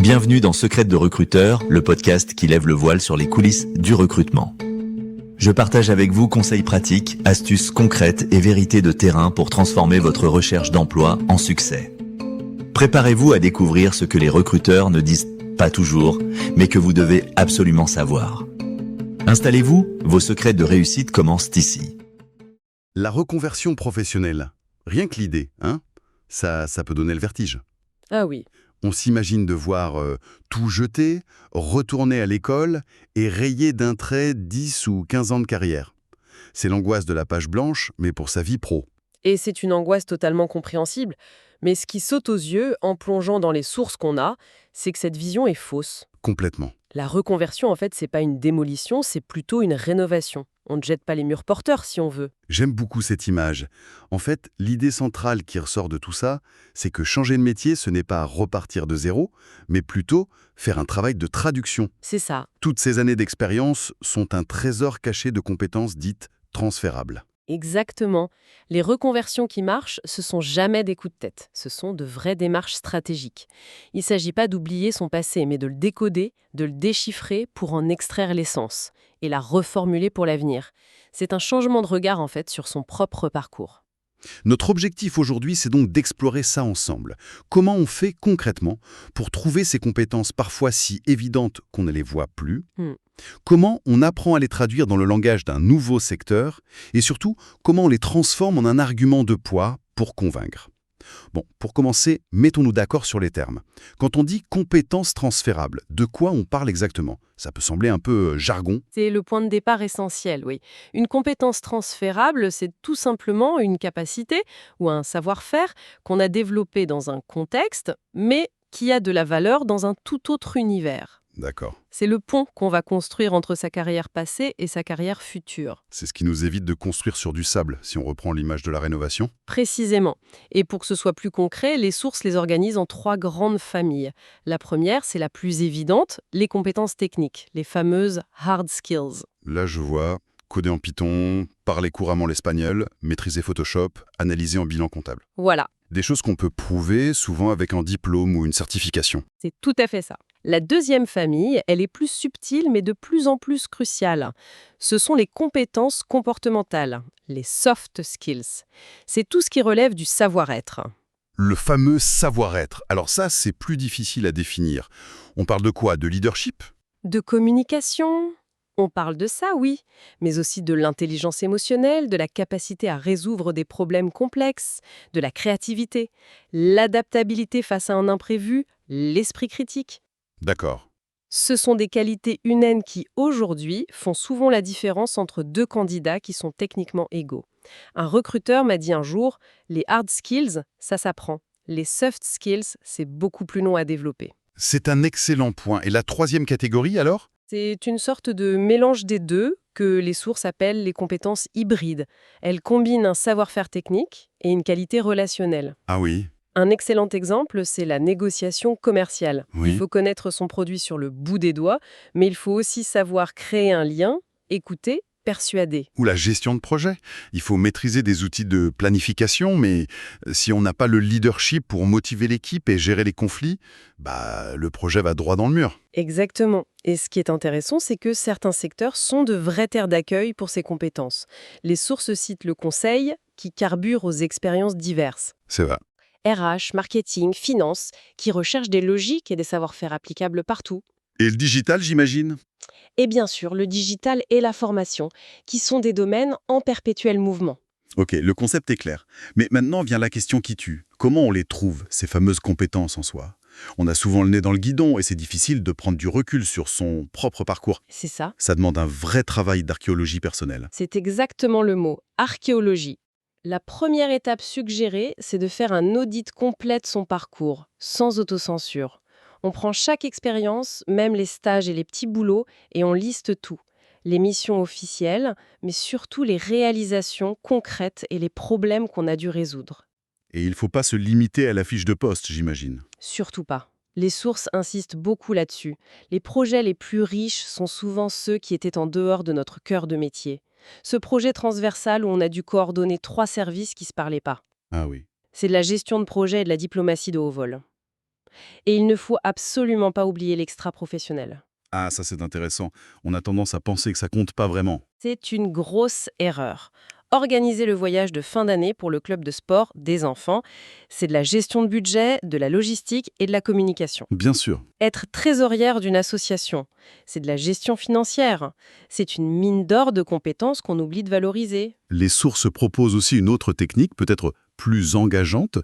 Bienvenue dans Secrètes de recruteur, le podcast qui lève le voile sur les coulisses du recrutement. Je partage avec vous conseils pratiques, astuces concrètes et vérités de terrain pour transformer votre recherche d'emploi en succès. Préparez-vous à découvrir ce que les recruteurs ne disent pas toujours, mais que vous devez absolument savoir. Installez-vous, vos secrets de réussite commencent ici. La reconversion professionnelle, rien que l'idée, ça peut donner le vertige. Ah oui, On s'imagine devoir tout jeter, retourner à l'école et rayer d'un trait 10 ou 15 ans de carrière. C'est l'angoisse de la page blanche, mais pour sa vie pro. et c'est une angoisse totalement compréhensible. Mais ce qui saute aux yeux en plongeant dans les sources qu'on a, c'est que cette vision est fausse. Complètement. La reconversion, en fait, c'est pas une démolition, c'est plutôt une rénovation. On ne jette pas les murs porteurs si on veut. J'aime beaucoup cette image. En fait, l'idée centrale qui ressort de tout ça, c'est que changer de métier, ce n'est pas repartir de zéro, mais plutôt faire un travail de traduction. C'est ça. Toutes ces années d'expérience sont un trésor caché de compétences dites transférables. Exactement. Les reconversions qui marchent, ce sont jamais des coups de tête. Ce sont de vraies démarches stratégiques. Il ne s'agit pas d'oublier son passé, mais de le décoder, de le déchiffrer pour en extraire l'essence et la reformuler pour l'avenir. C'est un changement de regard, en fait, sur son propre parcours. Notre objectif aujourd'hui, c'est donc d'explorer ça ensemble. Comment on fait concrètement pour trouver ces compétences parfois si évidentes qu'on ne les voit plus? Comment on apprend à les traduire dans le langage d'un nouveau secteur? Et surtout, comment on les transforme en un argument de poids pour convaincre? Bon, pour commencer, mettons-nous d'accord sur les termes. Quand on dit compétences transférables, de quoi on parle exactement? Ça peut sembler un peu jargon. C'est le point de départ essentiel, oui. Une compétence transférable, c'est tout simplement une capacité ou un savoir-faire qu'on a développé dans un contexte, mais qui a de la valeur dans un tout autre univers. D'accord. C'est le pont qu'on va construire entre sa carrière passée et sa carrière future. C'est ce qui nous évite de construire sur du sable, si on reprend l'image de la rénovation. Précisément. Et pour que ce soit plus concret, les sources les organisent en 3 grandes familles. La première, c'est la plus évidente, les compétences techniques, les fameuses hard skills. Là, je vois coder en Python, parler couramment l'espagnol, maîtriser Photoshop, analyser en bilan comptable. Voilà, Des choses qu'on peut prouver, souvent avec un diplôme ou une certification. c'est tout à fait ça. La deuxième famille, elle est plus subtile mais de plus en plus cruciale. Ce sont les compétences comportementales, les soft skills. C'est tout ce qui relève du savoir-être. Le fameux savoir-être. Alors ça, c'est plus difficile à définir. On parle de quoi? De leadership? De communication, on parle de ça, oui, mais aussi de l'intelligence émotionnelle, de la capacité à résoudre des problèmes complexes, de la créativité, l'adaptabilité face à un imprévu, l'esprit critique. D'accord. Ce sont des qualités humaines qui, aujourd'hui, font souvent la différence entre 2 candidats qui sont techniquement égaux. Un recruteur m'a dit un jour, les hard skills, ça s'apprend. Les soft skills, c'est beaucoup plus long à développer. C'est un excellent point. Et la troisième catégorie, alors? C'est une sorte de mélange des deux que les sources appellent les compétences hybrides. Elles combinent un savoir-faire technique et une qualité relationnelle. Ah oui. Un excellent exemple, c'est la négociation commerciale. Oui. Il faut connaître son produit sur le bout des doigts, mais il faut aussi savoir créer un lien, écouter, persuader. Ou la gestion de projet. Il faut maîtriser des outils de planification, mais si on n'a pas le leadership pour motiver l'équipe et gérer les conflits, le projet va droit dans le mur. Exactement. Et ce qui est intéressant, c'est que certains secteurs sont de vraies terres d'accueil pour ces compétences. Les sources citent le conseil, qui carbure aux expériences diverses. C'est vrai. RH, marketing, finance, qui recherchent des logiques et des savoir-faire applicables partout. Et le digital, j'imagine? Et bien sûr, le digital et la formation, qui sont des domaines en perpétuel mouvement. Ok, le concept est clair. Mais maintenant vient la question qui tue. Comment on les trouve, ces fameuses compétences en soi? On a souvent le nez dans le guidon et c'est difficile de prendre du recul sur son propre parcours. C'est ça. Ça demande un vrai travail d'archéologie personnelle. C'est exactement le mot, archéologie. La première étape suggérée, c'est de faire un audit complet de son parcours, sans autocensure. On prend chaque expérience, même les stages et les petits boulots, et on liste tout. Les missions officielles, mais surtout les réalisations concrètes et les problèmes qu'on a dû résoudre. Et il ne faut pas se limiter à la fiche de poste, j'imagine. Surtout pas. Les sources insistent beaucoup là-dessus. Les projets les plus riches sont souvent ceux qui étaient en dehors de notre cœur de métier. Ce projet transversal où on a dû coordonner 3 services qui ne se parlaient pas. Ah oui. C'est de la gestion de projet et de la diplomatie de haut vol. Et il ne faut absolument pas oublier l'extra-professionnel. Ah, ça c'est intéressant. On a tendance à penser que ça compte pas vraiment. C'est une grosse erreur. Organiser le voyage de fin d'année pour le club de sport des enfants, c'est de la gestion de budget, de la logistique et de la communication. Bien sûr. Être trésorière d'une association, c'est de la gestion financière. C'est une mine d'or de compétences qu'on oublie de valoriser. Les sources proposent aussi une autre technique, peut-être plus engageante,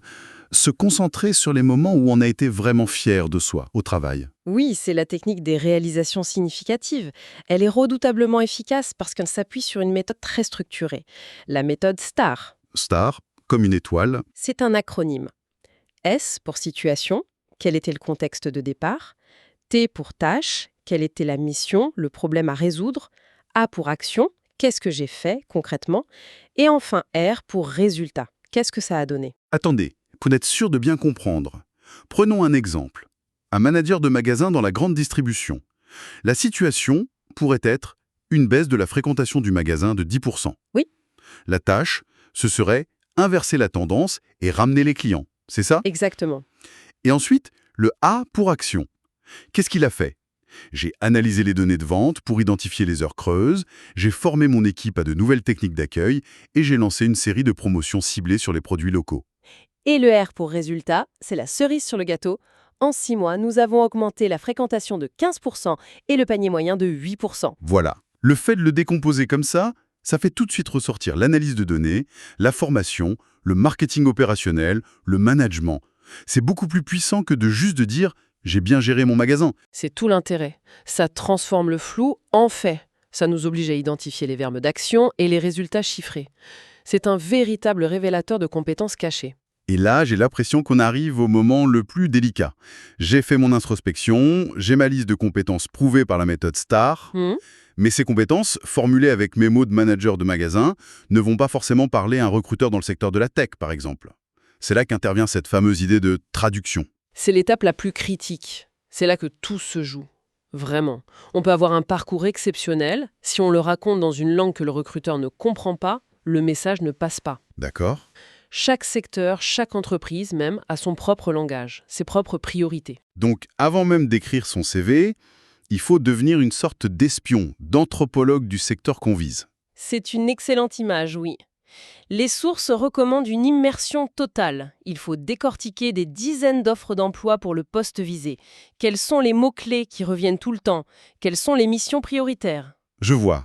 se concentrer sur les moments où on a été vraiment fier de soi, au travail. Oui, c'est la technique des réalisations significatives. Elle est redoutablement efficace parce qu'elle s'appuie sur une méthode très structurée. La méthode STAR. Star, comme une étoile. C'est un acronyme. S pour situation, quel était le contexte de départ. T pour tâche, quelle était la mission, le problème à résoudre. A pour action, qu'est-ce que j'ai fait concrètement. Et enfin R pour résultat, qu'est-ce que ça a donné. Attendez, pour être sûr de bien comprendre. Prenons un exemple. Un manager de magasin dans la grande distribution. La situation pourrait être une baisse de la fréquentation du magasin de 10%. Oui. La tâche, ce serait inverser la tendance et ramener les clients. C'est ça? Exactement. Et ensuite, le A pour action. Qu'est-ce qu'il a fait? J'ai analysé les données de vente pour identifier les heures creuses, j'ai formé mon équipe à de nouvelles techniques d'accueil et j'ai lancé une série de promotions ciblées sur les produits locaux. Et le R pour résultat, c'est la cerise sur le gâteau. En 6 mois, nous avons augmenté la fréquentation de 15% et le panier moyen de 8%. Voilà. Le fait de le décomposer comme ça fait tout de suite ressortir l'analyse de données, la formation, le marketing opérationnel, le management. C'est beaucoup plus puissant que de juste de dire « j'ai bien géré mon magasin ». C'est tout l'intérêt. Ça transforme le flou en fait. Ça nous oblige à identifier les verbes d'action et les résultats chiffrés. C'est un véritable révélateur de compétences cachées. Et là, j'ai l'impression qu'on arrive au moment le plus délicat. J'ai fait mon introspection, j'ai ma liste de compétences prouvées par la méthode STAR, mais ces compétences, formulées avec mes mots de manager de magasin, ne vont pas forcément parler à un recruteur dans le secteur de la tech, par exemple. C'est là qu'intervient cette fameuse idée de traduction. C'est l'étape la plus critique. C'est là que tout se joue. Vraiment. On peut avoir un parcours exceptionnel. Si on le raconte dans une langue que le recruteur ne comprend pas, le message ne passe pas. D'accord. Chaque secteur, chaque entreprise même, a son propre langage, ses propres priorités. Donc, avant même d'écrire son CV, il faut devenir une sorte d'espion, d'anthropologue du secteur qu'on vise. C'est une excellente image, oui. Les sources recommandent une immersion totale. Il faut décortiquer des dizaines d'offres d'emploi pour le poste visé. Quels sont les mots-clés qui reviennent tout le temps? Quelles sont les missions prioritaires? Je vois.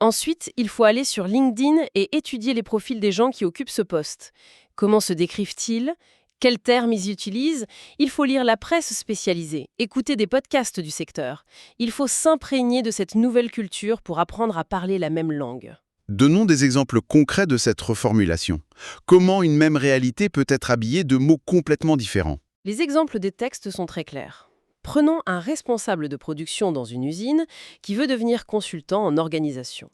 Ensuite, il faut aller sur LinkedIn et étudier les profils des gens qui occupent ce poste. Comment se décrivent-ils? Quels termes ils utilisent? Il faut lire la presse spécialisée, écouter des podcasts du secteur. Il faut s'imprégner de cette nouvelle culture pour apprendre à parler la même langue. Donnons des exemples concrets de cette reformulation. Comment une même réalité peut être habillée de mots complètement différents? Les exemples des textes sont très clairs. Prenons un responsable de production dans une usine qui veut devenir consultant en organisation.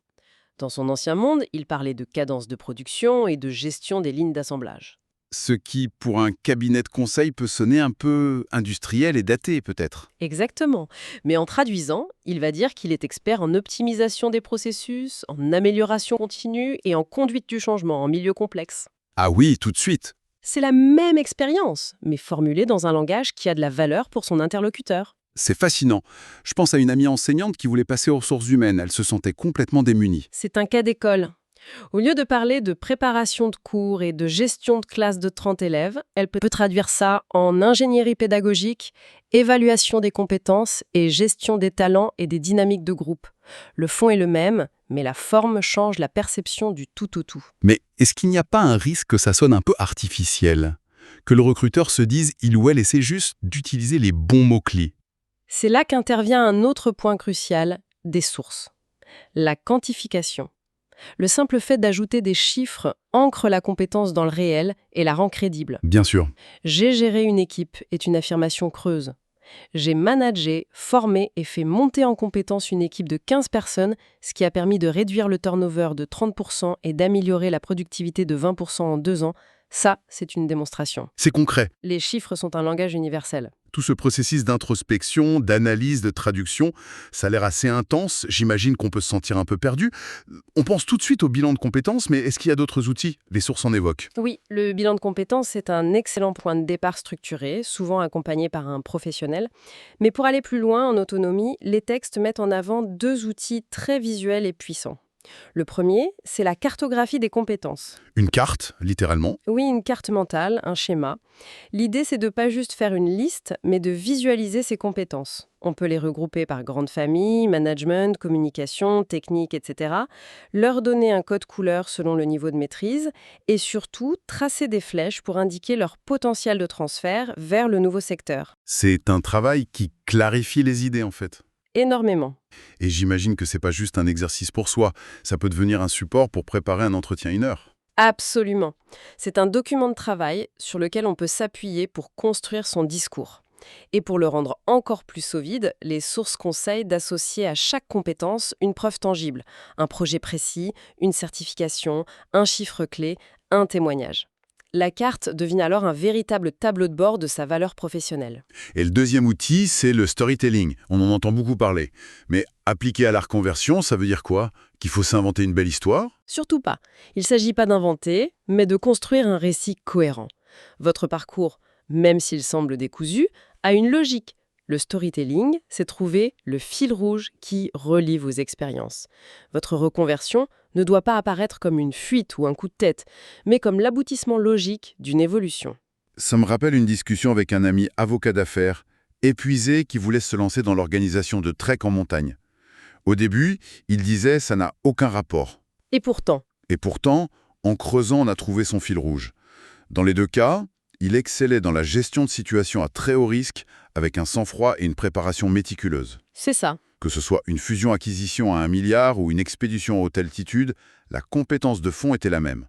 Dans son ancien monde, il parlait de cadence de production et de gestion des lignes d'assemblage. Ce qui, pour un cabinet de conseil, peut sonner un peu industriel et daté, peut-être. Exactement. Mais en traduisant, il va dire qu'il est expert en optimisation des processus, en amélioration continue et en conduite du changement en milieu complexe. Ah oui, tout de suite. C'est la même expérience, mais formulée dans un langage qui a de la valeur pour son interlocuteur. C'est fascinant. Je pense à une amie enseignante qui voulait passer aux ressources humaines. Elle se sentait complètement démunie. C'est un cas d'école. Au lieu de parler de préparation de cours et de gestion de classe de 30 élèves, elle peut traduire ça en ingénierie pédagogique, évaluation des compétences et gestion des talents et des dynamiques de groupe. Le fond est le même, mais la forme change la perception du tout au tout. Mais est-ce qu'il n'y a pas un risque que ça sonne un peu artificiel? Que le recruteur se dise il ou elle essaie juste d'utiliser les bons mots-clés? C'est là qu'intervient un autre point crucial des sources. La quantification. Le simple fait d'ajouter des chiffres ancre la compétence dans le réel et la rend crédible. Bien sûr. J'ai géré une équipe est une affirmation creuse. J'ai managé, formé et fait monter en compétence une équipe de 15 personnes, ce qui a permis de réduire le turnover de 30% et d'améliorer la productivité de 20% en 2 ans. Ça, c'est une démonstration. C'est concret. Les chiffres sont un langage universel. Tout ce processus d'introspection, d'analyse, de traduction, ça a l'air assez intense. J'imagine qu'on peut se sentir un peu perdu. On pense tout de suite au bilan de compétences, mais est-ce qu'il y a d'autres outils? Les sources en évoquent. Oui, le bilan de compétences est un excellent point de départ structuré, souvent accompagné par un professionnel. Mais pour aller plus loin en autonomie, les textes mettent en avant deux outils très visuels et puissants. Le premier, c'est la cartographie des compétences. Une carte, littéralement. Oui, une carte mentale, un schéma. L'idée, c'est de pas juste faire une liste, mais de visualiser ses compétences. On peut les regrouper par grande famille, management, communication, technique, etc. Leur donner un code couleur selon le niveau de maîtrise et surtout tracer des flèches pour indiquer leur potentiel de transfert vers le nouveau secteur. C'est un travail qui clarifie les idées, en fait. Énormément. Et j'imagine que c'est pas juste un exercice pour soi. Ça peut devenir un support pour préparer un entretien 1 heure. Absolument. C'est un document de travail sur lequel on peut s'appuyer pour construire son discours. Et pour le rendre encore plus solide, les sources conseillent d'associer à chaque compétence une preuve tangible, un projet précis, une certification, un chiffre clé, un témoignage. La carte devient alors un véritable tableau de bord de sa valeur professionnelle. Et le deuxième outil, c'est le storytelling. On en entend beaucoup parler. Mais appliqué à la reconversion, ça veut dire quoi? Qu'il faut s'inventer une belle histoire? Surtout pas. Il ne s'agit pas d'inventer, mais de construire un récit cohérent. Votre parcours, même s'il semble décousu, a une logique. Le storytelling, c'est trouver le fil rouge qui relie vos expériences. Votre reconversion ne doit pas apparaître comme une fuite ou un coup de tête, mais comme l'aboutissement logique d'une évolution. Ça me rappelle une discussion avec un ami avocat d'affaires, épuisé, qui voulait se lancer dans l'organisation de trek en montagne. Au début, il disait « ça n'a aucun rapport Et pourtant, ». Et pourtant, en creusant, on a trouvé son fil rouge. Dans les deux cas, il excellait dans la gestion de situations à très haut risque, avec un sang-froid et une préparation méticuleuse. C'est ça. Que ce soit une fusion-acquisition à 1 milliard ou une expédition à haute altitude, la compétence de fond était la même.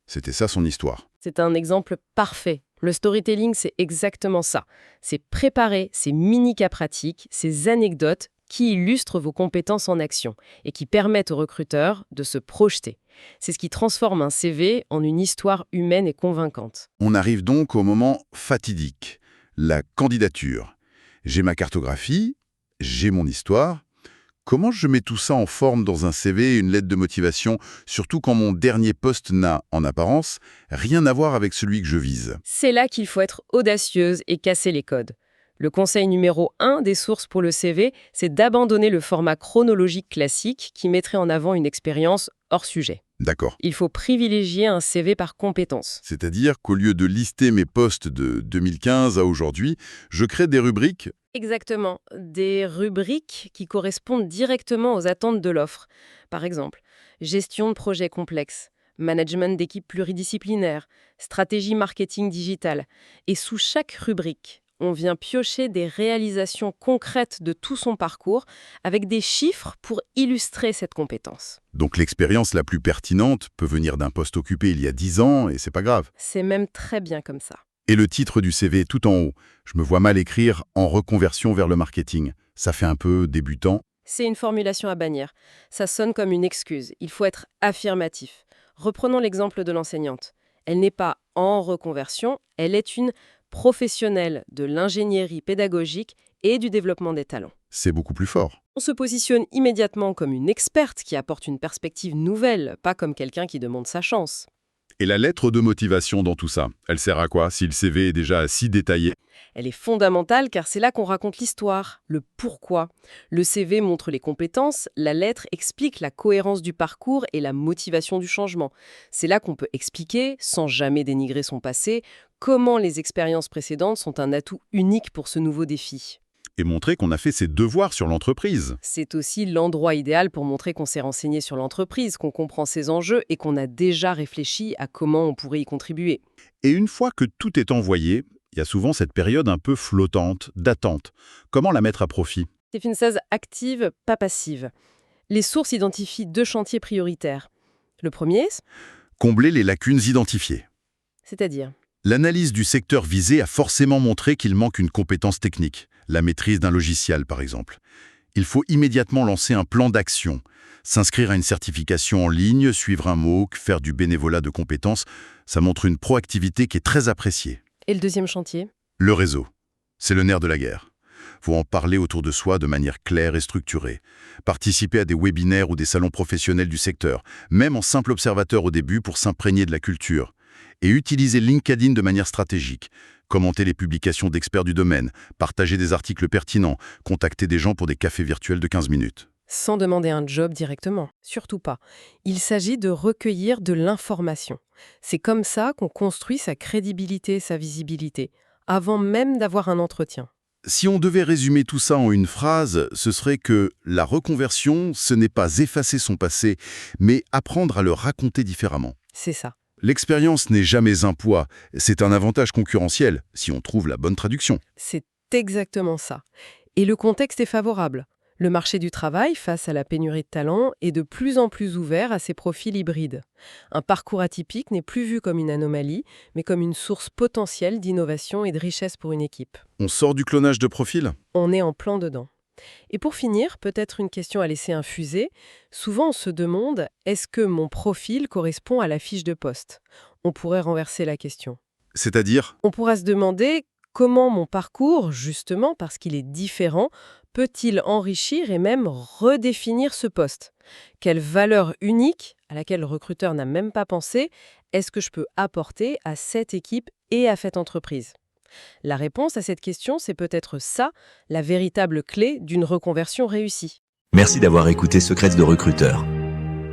C'était ça son histoire. C'est un exemple parfait. Le storytelling, c'est exactement ça. C'est préparer ces mini-cas pratiques, ces anecdotes qui illustrent vos compétences en action et qui permettent aux recruteurs de se projeter. C'est ce qui transforme un CV en une histoire humaine et convaincante. On arrive donc au moment fatidique, la candidature. J'ai ma cartographie, j'ai mon histoire. Comment je mets tout ça en forme dans un CV et une lettre de motivation, surtout quand mon dernier poste n'a, en apparence, rien à voir avec celui que je vise? C'est là qu'il faut être audacieuse et casser les codes. Le conseil numéro 1 des sources pour le CV, c'est d'abandonner le format chronologique classique qui mettrait en avant une expérience hors sujet. D'accord. Il faut privilégier un CV par compétences. C'est-à-dire qu'au lieu de lister mes postes de 2015 à aujourd'hui, je crée des rubriques. Exactement, des rubriques qui correspondent directement aux attentes de l'offre. Par exemple, gestion de projets complexes, management d'équipes pluridisciplinaires, stratégie marketing digital. Et sous chaque rubrique, on vient piocher des réalisations concrètes de tout son parcours avec des chiffres pour illustrer cette compétence. Donc l'expérience la plus pertinente peut venir d'un poste occupé il y a 10 ans et c'est pas grave. C'est même très bien comme ça. Et le titre du CV tout en haut, je me vois mal écrire « En reconversion vers le marketing ». Ça fait un peu débutant. C'est une formulation à bannir. Ça sonne comme une excuse. Il faut être affirmatif. Reprenons l'exemple de l'enseignante. Elle n'est pas en reconversion, elle est une professionnelle de l'ingénierie pédagogique et du développement des talents. C'est beaucoup plus fort. On se positionne immédiatement comme une experte qui apporte une perspective nouvelle, pas comme quelqu'un qui demande sa chance. Et la lettre de motivation dans tout ça, elle sert à quoi si le CV est déjà si détaillé? Elle est fondamentale car c'est là qu'on raconte l'histoire, le pourquoi. Le CV montre les compétences, la lettre explique la cohérence du parcours et la motivation du changement. C'est là qu'on peut expliquer, sans jamais dénigrer son passé, comment les expériences précédentes sont un atout unique pour ce nouveau défi. Et montrer qu'on a fait ses devoirs sur l'entreprise. C'est aussi l'endroit idéal pour montrer qu'on s'est renseigné sur l'entreprise, qu'on comprend ses enjeux et qu'on a déjà réfléchi à comment on pourrait y contribuer. Et une fois que tout est envoyé, il y a souvent cette période un peu flottante, d'attente. Comment la mettre à profit? C'est une phase active, pas passive. Les sources identifient 2 chantiers prioritaires. Le premier, Combler les lacunes identifiées. c'est-à-dire L'analyse du secteur visé a forcément montré qu'il manque une compétence technique, la maîtrise d'un logiciel par exemple. Il faut immédiatement lancer un plan d'action, s'inscrire à une certification en ligne, suivre un MOOC, faire du bénévolat de compétences. Ça montre une proactivité qui est très appréciée. Et le deuxième chantier? Le réseau. C'est le nerf de la guerre. Faut en parler autour de soi de manière claire et structurée. Participer à des webinaires ou des salons professionnels du secteur, même en simple observateur au début pour s'imprégner de la culture. Et utiliser LinkedIn de manière stratégique. Commenter les publications d'experts du domaine, partager des articles pertinents, contacter des gens pour des cafés virtuels de 15 minutes. Sans demander un job directement, surtout pas. Il s'agit de recueillir de l'information. C'est comme ça qu'on construit sa crédibilité, sa visibilité, avant même d'avoir un entretien. Si on devait résumer tout ça en une phrase, ce serait que la reconversion, ce n'est pas effacer son passé, mais apprendre à le raconter différemment. C'est ça. L'expérience n'est jamais un poids, c'est un avantage concurrentiel, si on trouve la bonne traduction. C'est exactement ça. Et le contexte est favorable. Le marché du travail, face à la pénurie de talents, est de plus en plus ouvert à ces profils hybrides. Un parcours atypique n'est plus vu comme une anomalie, mais comme une source potentielle d'innovation et de richesse pour une équipe. On sort du clonage de profil ? On est en plein dedans. Et pour finir, peut-être une question à laisser infuser. Souvent, on se demande, est-ce que mon profil correspond à la fiche de poste ? On pourrait renverser la question. C'est-à-dire ? On pourra se demander comment mon parcours, justement parce qu'il est différent, peut-il enrichir et même redéfinir ce poste ? Quelle valeur unique, à laquelle le recruteur n'a même pas pensé, est-ce que je peux apporter à cette équipe et à cette entreprise ? La réponse à cette question, c'est peut-être ça, la véritable clé d'une reconversion réussie. Merci d'avoir écouté Secrets de recruteur.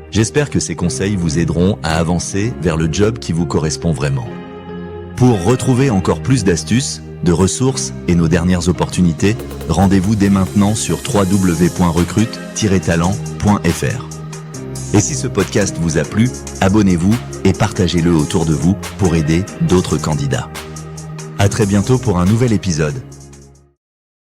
J'espère que ces conseils vous aideront à avancer vers le job qui vous correspond vraiment. Pour retrouver encore plus d'astuces, de ressources et nos dernières opportunités, rendez-vous dès maintenant sur www.recrute-talent.fr. Et si ce podcast vous a plu, abonnez-vous et partagez-le autour de vous pour aider d'autres candidats. À très bientôt pour un nouvel épisode.